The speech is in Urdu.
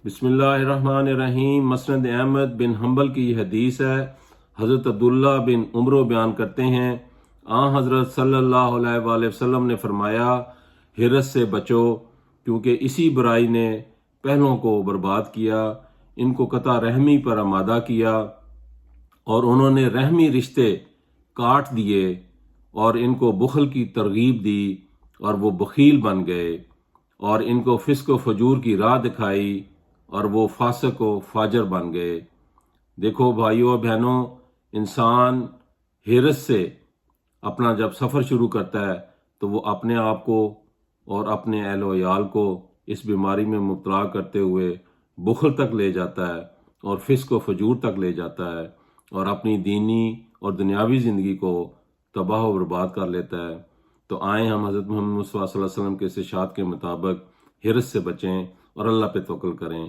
بسم اللہ الرحمن الرحیم۔ مسند احمد بن حنبل کی یہ حدیث ہے۔ حضرت عبداللہ بن عمرو بیان کرتے ہیں، حضرت صلی اللہ علیہ وآلہ وسلم نے فرمایا، حرص سے بچو کیونکہ اسی برائی نے پہلوں کو برباد کیا، ان کو قطع رحمی پر آمادہ کیا اور انہوں نے رحمی رشتے کاٹ دیے اور ان کو بخل کی ترغیب دی اور وہ بخیل بن گئے، اور ان کو فسق و فجور کی راہ دکھائی اور وہ فاسق و فاجر بن گئے۔ دیکھو بھائیو بہنوں، انسان حرص سے اپنا جب سفر شروع کرتا ہے تو وہ اپنے آپ کو اور اپنے اہل و عیال کو اس بیماری میں مبتلا کرتے ہوئے بخل تک لے جاتا ہے اور فسق و فجور تک لے جاتا ہے اور اپنی دینی اور دنیاوی زندگی کو تباہ و برباد کر لیتا ہے۔ تو آئیں ہم حضرت محمد صلی اللہ علیہ وسلم کے ارشاد کے مطابق حرص سے بچیں اور اللہ پہ توکل کریں۔